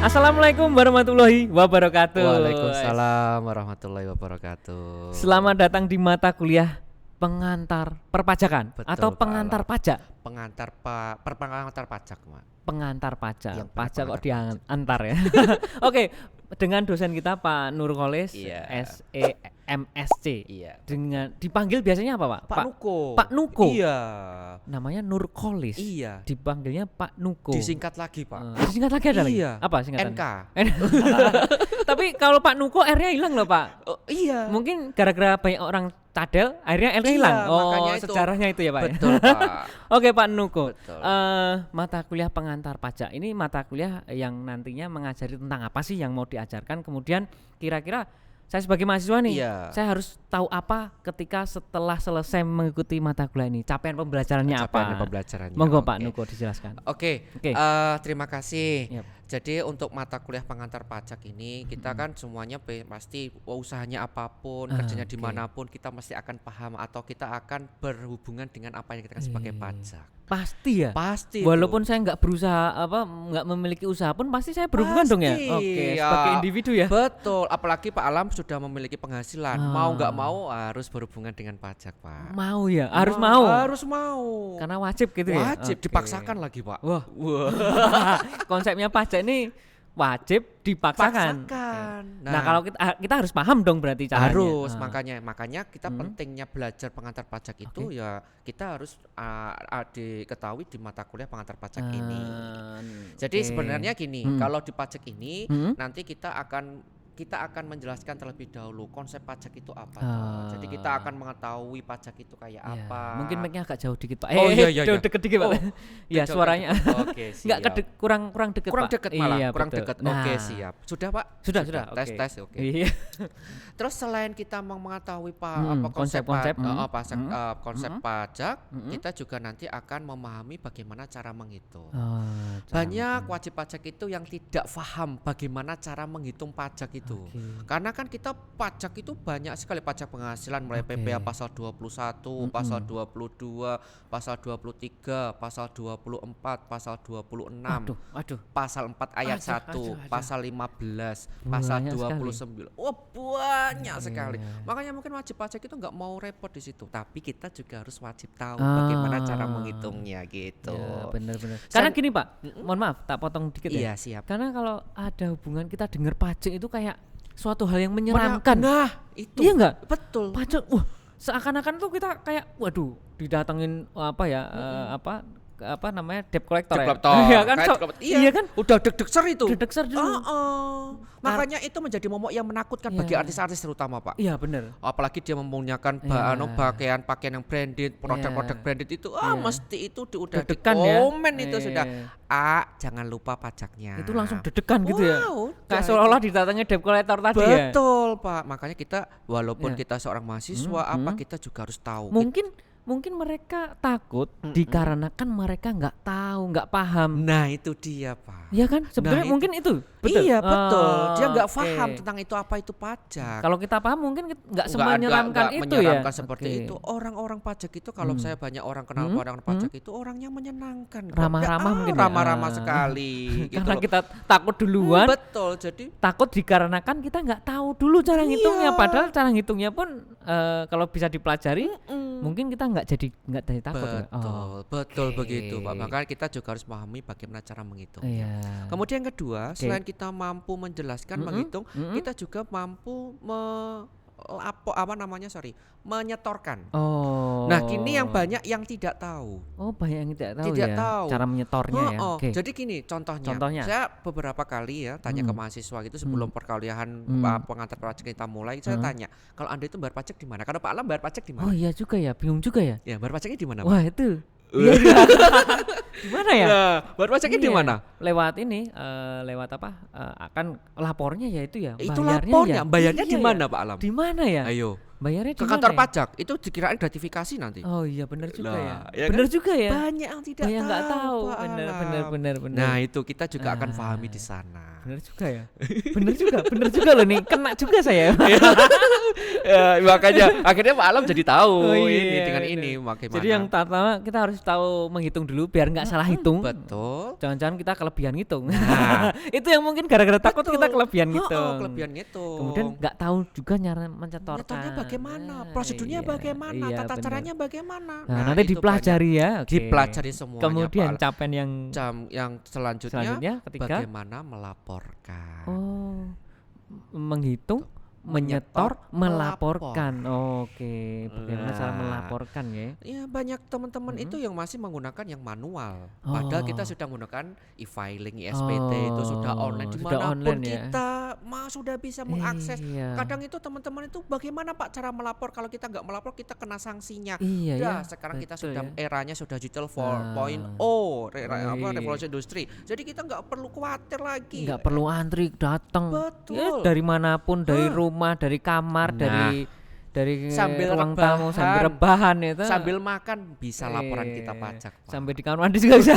Assalamualaikum warahmatullahi wabarakatuh. Waalaikumsalam warahmatullahi wabarakatuh. Selamat datang di mata kuliah pengantar perpajakan. Betul, atau Pak pengantar Alam. pajak. Pengantar pajak, Mak. Pengantar pajak. Yang Pajak kok pengantar diantar ya. Oke, dengan dosen kita Pak Nurkolis, Iya. SEMSC. Iya. Dengan dipanggil biasanya apa, Pak? Pak Nuko. Pak Nuko. Iya. Namanya Nurkolis. Iya. Dipanggilnya Pak Nuko. Disingkat lagi, Pak. Disingkat lagi ada lagi? Iya. Apa singkatannya? NK. Tapi kalau Pak Nuko R-nya hilang loh, Pak. Oh, iya. Mungkin gara-gara banyak orang cadel akhirnya L-nya Iya, hilang. Oh, makanya itu. sejarahnya itu ya, Pak. Betul, Pak. Oke, Pak Nuko. Betul. Mata kuliah pengantar pajak ini mata kuliah yang nantinya mengajari tentang apa sih yang mau diajarkan. Kemudian kira-kira saya sebagai mahasiswa nih, Iya. saya harus tahu apa ketika setelah selesai mengikuti mata kuliah ini. Capaian pembelajarannya Capaian apa? pembelajarannya. Monggo Oke. Pak Nuko dijelaskan. Oke. Oke. Terima kasih. Yap. Jadi untuk mata kuliah pengantar pajak ini kita kan semuanya pasti usahanya apapun, kerjanya Oke. dimanapun kita mesti akan paham atau kita akan berhubungan dengan apa yang kita kan sebagai pajak. Pasti ya. Pasti. Walaupun saya nggak berusaha nggak memiliki usaha pun pasti saya berhubungan dong ya. Pasti, Oke, ya. sebagai individu ya. Betul. Apalagi Pak Alam sudah memiliki penghasilan, mau nggak Ah. mau harus berhubungan dengan pajak, Pak. Mau ya, harus mau. Harus mau. Karena wajib gitu ya. Wajib, Oke. dipaksakan lagi, Pak. Wah, Wah. konsepnya pajak ini wajib dipaksakan. Paksakan. Nah, kalau kita harus paham dong berarti caranya. Harus, Ah. makanya kita pentingnya belajar pengantar pajak itu Oke. ya kita harus diketahui di mata kuliah pengantar pajak ini. Jadi Oke. sebenarnya gini, Hmm. kalau di pajak ini Hmm. nanti kita akan menjelaskan terlebih dahulu konsep pajak itu apa. Ah. Jadi kita akan mengetahui pajak itu kayak Ya, apa. mungkin mic-nya agak jauh dikit, Pak. Oh, iya, iya, iya. Deket dikit, Pak. Oh, Ya, jauh, suaranya Oke, nggak siap. kurang deket, Kurang Pak. dekat malah, Iya, kurang betul. dekat. Nah, Oke, siap. Sudah, Pak? Sudah. Tes, oke. Iya. Terus selain kita mengetahui konsep-konsep, konsep pajak, kita juga nanti akan memahami bagaimana cara menghitung. Cara Banyak menghitung. wajib pajak itu yang tidak paham bagaimana cara menghitung pajak itu. Oke. Karena kan kita pajak itu banyak sekali, pajak penghasilan mulai Oke. PPh pasal 21, pasal 22, pasal 23, pasal 24, pasal 26. Waduh. Pasal 4 ayat Aduh, 1, pasal 15, pasal Banyak 29. Oh, banyak Iya. sekali. Makanya mungkin wajib pajak itu nggak mau repot di situ, tapi kita juga harus wajib tahu Ah. bagaimana cara menghitungnya gitu. Ya, benar. Karena gini, Pak. Mohon maaf, tak potong dikit ya. Iya, siap. Karena kalau ada hubungan kita dengar pajak itu kayak suatu hal yang menyeramkan. Nah, itu. Iya nggak? Betul. Pajak, seakan-akan tuh kita kayak, waduh, didatengin apa namanya debt collector ya? Iya kan, iya kan? Udah deg-degser itu. Deg-degser dulu. Makanya itu menjadi momok yang menakutkan Iya. bagi artis-artis terutama, Pak. Iya benar. Apalagi dia mempunyai Iya. pakaian yang branded, produk-produk branded itu mesti itu udah di Deg-degan ya. komen itu Iya. sudah. Jangan lupa pajaknya. Itu langsung deg-degan gitu ya. Wow, Kayak udah seolah-olah didatengin debt collector tadi ya. betul, Pak. Makanya kita walaupun Iya. kita seorang mahasiswa kita juga harus tahu. Mungkin mereka takut dikarenakan mereka nggak tahu, nggak paham. Nah, itu dia, Pak. Iya kan? Sebenarnya Nah, mungkin itu. Betul. Iya, betul. Dia nggak Oke. paham tentang itu apa itu pajak. Kalau kita paham mungkin nggak Nggak semenyeramkan itu menyeramkan ya. seperti Oke. itu. Orang-orang pajak itu kalau saya banyak orang kenal orang pajak itu orangnya menyenangkan. kok. Ramah-ramah Ya, mungkin ya. ramah-ramah sekali gitu Karena loh. kita takut duluan. Betul. Jadi Takut dikarenakan kita nggak tahu dulu cara ngitungnya. Iya. Padahal cara ngitungnya pun kalau bisa dipelajari, mungkin kita nggak jadi takut. ya. betul oke. begitu, Pak. Makanya kita juga harus memahami bagaimana cara menghitung. Iya. Kemudian yang kedua, selain kita mampu menjelaskan menghitung, Mm-mm. kita juga mampu menyetorkan. Oh. Nah, kini yang banyak yang tidak tahu. Oh, banyak yang tidak tahu Tidak ya. tahu. Cara menyetornya ya. Oh, Oke. Jadi gini contohnya. Contohnya? Saya beberapa kali ya tanya ke mahasiswa gitu sebelum perkuliahan pengantar pajak kita mulai, saya tanya, kalau Anda itu bayar pajak di mana? Kalau Pak Alam bayar pajak di mana? Oh iya juga ya, bingung juga ya. Ya, bayar pajaknya di mana, Pak? Wah itu. Iya. Gimana ya? Nah, bayar pajaknya di Iya. mana? Lewat ini, lewat apa? Akan lapornya ya itu ya. Itu bayarnya lapornya, ya. bayarnya Iya di ya. mana, Pak Alam? Di mana ya? Ayo. Bayarnya ke di kantor mana ya? pajak itu dikirain gratifikasi nanti. Oh iya benar juga ya. Nah, ya Benar kan? juga ya. Banyak yang tidak Banyak nggak tahu. Pak Benar Alam. benar. Nah, itu kita juga akan Ah, pahami di sana. benar juga ya. Benar juga loh nih. Kena juga saya. Ya, makanya akhirnya Pak Alam jadi tahu Oh ini iya, dengan benar. ini bagaimana. Jadi yang pertama kita harus tahu menghitung dulu biar nggak salah hitung. betul. Jangan-jangan kita kelebihan ngitung. Nah. Itu yang mungkin gara-gara takut Betul. kita kelebihan Heeh, ngitung. kelebihan ngitung. Kemudian nggak tahu juga cara mencetorkan. Nyetornya bagaimana, Nah, prosedurnya iya, bagaimana, iya, tata benar. caranya bagaimana. Nah, nanti itu dipelajari ya. banyak. Oke. Dipelajari semuanya. Kemudian Pak. capaian yang Yang selanjutnya, selanjutnya ketika bagaimana melaporkan. menghitung, menyetor, melaporkan. Oke, bagaimana cara Nah. melaporkan ya? Ya banyak teman-teman itu yang masih menggunakan yang manual. Padahal kita sudah menggunakan e-filing, ISPT itu sudah online sudah dimanapun online ya. kita sudah bisa mengakses. Iya. Kadang itu teman-teman itu bagaimana Pak cara melapor, kalau kita nggak melapor kita kena sanksinya. Iya Udah, ya. sekarang kita betul sudah ya. eranya sudah digital Nah. 4.0, Iya. revolusi industri. Jadi kita nggak perlu khawatir lagi. Nggak perlu antri datang. Betul. Ya, dari manapun, dari rumah, dari kamar, dari Sambil ruang tamu, sambil rebahan. rebahan itu. Sambil makan bisa laporan kita Iya. pajak, Pak. Sampai di kamar mandi juga bisa.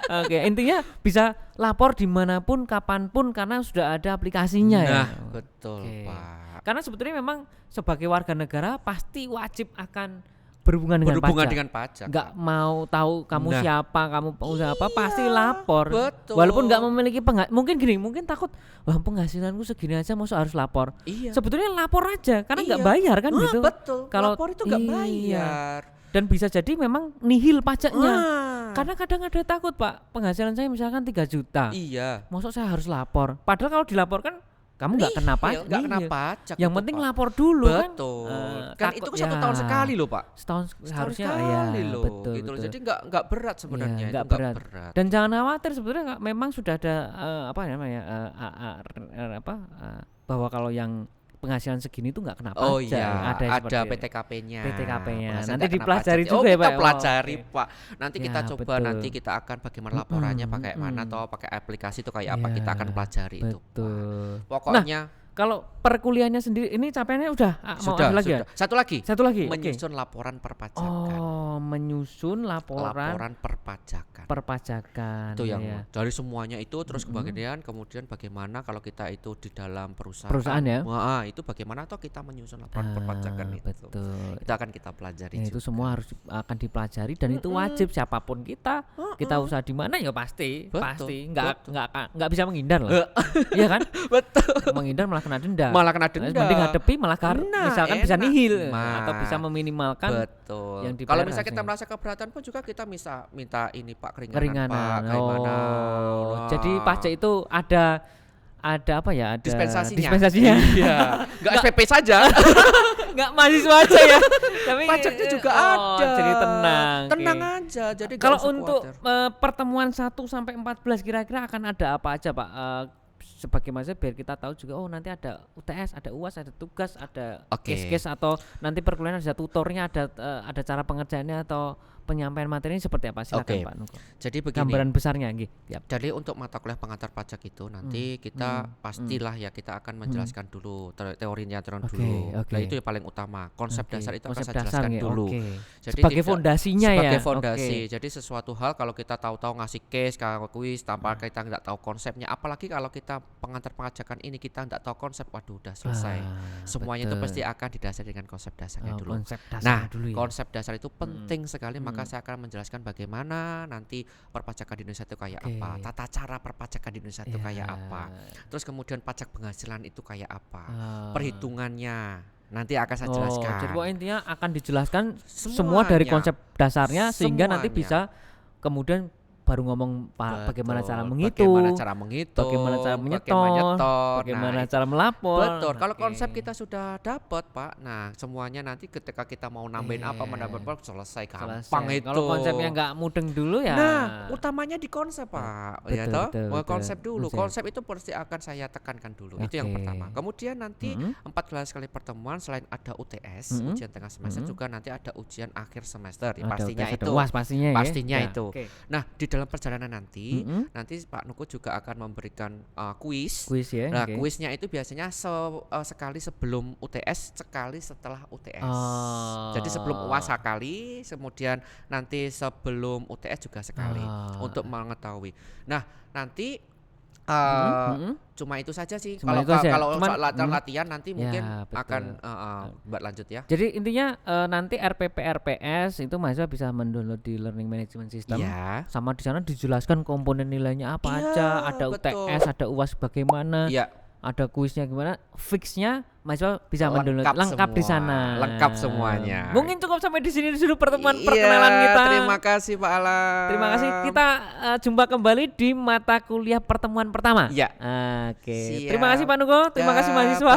Oke, intinya bisa lapor dimanapun, kapanpun karena sudah ada aplikasinya ya. Nah, betul, Oke. Pak. Karena sebetulnya memang sebagai warga negara pasti wajib akan berhubungan dengan Berhubungan pajak. dengan pajak. Nggak mau tahu kamu Nah. siapa, kamu pengusaha apa, pasti lapor. betul. Walaupun nggak memiliki mungkin gini, mungkin takut, wah penghasilanku segini aja masa harus lapor. Iya. Sebetulnya lapor aja karena nggak Iya. bayar kan gitu. Betul. Kalau Lapor itu nggak iya. bayar. Dan bisa jadi memang nihil pajaknya. Ah. Karena kadang ada takut, Pak. Penghasilan saya misalkan 3 juta. Iya. Masa saya harus lapor? Padahal kalau dilaporkan kamu nggak kena pajak. Nggak kena Nihil. pajak. Yang itu, penting Pak. lapor dulu Betul. kan. Kan Takut itu 1 tahun sekali loh, Pak. Setahun Setahun harusnya sekali ya, loh. betul, gitu loh. betul. Jadi nggak berat sebenarnya. Iya, itu nggak nggak berat. Dan jangan khawatir sebetulnya memang sudah ada apa namanya bahwa kalau yang penghasilan segini tuh nggak kena pajak. Oh iya, ada seperti itu. PTKP-nya. PTKP-nya. Penghasilan Nanti nggak kena dipelajari pajak. juga ya, kita Pak. Oh, pelajari, oke. Pak. Nanti Ya, kita coba, betul. nanti kita akan bagaimana laporannya pakai mana atau pakai aplikasi itu kayak apa, kita akan pelajari itu. Pak. Betul. Pokoknya Kalau perkuliahannya sendiri ini capaiannya udah mau sudah, ada lagi ya? sudah. Satu lagi. oke. Menyusun laporan perpajakan. Oh, menyusun laporan Laporan perpajakan. perpajakan. Itu yang ya. dari semuanya itu terus kemudian bagaimana kalau kita itu di dalam perusahaan. Perusahaan ya? Wah, itu bagaimana toh kita menyusun laporan perpajakan itu. Betul. Itu akan kita pelajari Ya, juga. itu semua harus akan dipelajari dan itu wajib siapapun kita usaha di mana ya pasti Betul, nggak bisa menghindar loh. Iya kan? Betul. Menghindar malah kena denda. Malah kena denda. Mending ngadepi malah Nah, misalkan bisa enak. nihil Nah, atau bisa meminimalkan betul. yang dibayar Kalau misalnya kita harusnya. merasa keberatan pun juga kita bisa minta ini Pak keringanan, keringanan. Pak, gimana. Oh, Wah. jadi pajak itu ada apa ya? Ada dispensasinya. Iya. Enggak SPP saja. Nggak mahasiswa aja ya. Tapi Pajaknya juga oh, ada. Jadi tenang. Tenang oke. aja. Jadi nggak Kalau usah untuk khawatir. pertemuan 1 sampai 14 kira-kira akan ada apa aja, Pak? Sebagai mahasiswa biar kita tahu juga nanti ada UTS, ada UAS, ada tugas, ada Oke. case-case atau nanti perkuliahan ada tutornya, ada cara pengerjaannya atau penyampaian materi ini seperti apa? Silakan Oke. Pak Nuko. Jadi begini. Gambaran besarnya nggih. Yap. Jadi untuk mata kuliah pengantar pajak itu nanti kita pastilah ya kita akan menjelaskan dulu teorinya Oke, dulu. oke. Nah itu yang paling utama. Konsep Oke, dasar itu akan konsep saya jelaskan dasar, dulu. oke. Jadi Sebagai tidak- fondasinya ya. sebagai fondasi. Oke. Jadi sesuatu hal kalau kita tahu-tahu ngasih case, kalau kuis tanpa kita nggak tahu konsepnya, apalagi kalau kita pengantar pajakan ini kita nggak tahu konsep, waduh udah selesai. Semuanya itu betul. pasti akan didasari dengan konsep dasarnya Oh, dulu. konsep dasar Nah, dulu ya. konsep dasar itu penting sekali, maka saya akan menjelaskan bagaimana nanti perpajakan di Indonesia itu kayak Oke. apa, tata cara perpajakan di Indonesia itu Ya. kayak apa, terus kemudian pajak penghasilan itu kayak apa, Ah. perhitungannya nanti akan saya Oh, jelaskan. jadi pokoknya intinya akan dijelaskan semua dari Semuanya. konsep dasarnya sehingga nanti Semuanya. bisa kemudian baru ngomong bagaimana Betul, cara menghitung, bagaimana cara menghitung, bagaimana cara bagaimana menyetor, bagaimana Nah, cara melapor. betul. Kalau Oke. konsep kita sudah dapat, Pak. Nah, semuanya nanti ketika kita mau nambahin apa, menambah apa, selesai gampang Selesai. itu. Kalau konsepnya nggak mudeng dulu ya. Nah, utamanya di konsep, Pak. Ya betul, toh? betul, Mau betul. konsep dulu. Konsep. Konsep itu pasti akan saya tekankan dulu. Itu yang Oke. pertama. Kemudian nanti 14 kali pertemuan selain ada UTS, ujian tengah semester juga nanti ada ujian akhir semester. Ya, Ada pastinya UTS, ada itu. UAS pastinya ya. Pastinya Ya, itu. oke. Nah, di dalam perjalanan nanti, nanti Pak Nuku juga akan memberikan kuis. Ya. Nah, kuisnya itu biasanya sekali sebelum UTS, sekali setelah UTS. Jadi sebelum UAS sekali, kemudian nanti sebelum UTS juga sekali untuk mengetahui. Nah, nanti cuma itu saja sih. Kalau soal latihan nanti mungkin akan Mbak lanjut ya. Jadi intinya nanti RPP RPS itu mahasiswa bisa mendownload di Learning Management System. Sama di sana dijelaskan komponen nilainya apa aja, ada UTS, ada UAS bagaimana. Ada kuisnya gimana, fixnya mahasiswa bisa mendownload lengkap di sana. Lengkap semuanya. Mungkin cukup sampai di sini dulu pertemuan perkenalan kita. Terima kasih Pak Alam. Terima kasih. Kita jumpa kembali di mata kuliah pertemuan pertama. Oke. Terima kasih Pak Nuko. Terima kasih mahasiswa.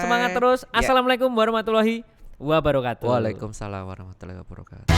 Semangat terus. Assalamualaikum warahmatullahi wabarakatuh. Waalaikumsalam warahmatullahi wabarakatuh.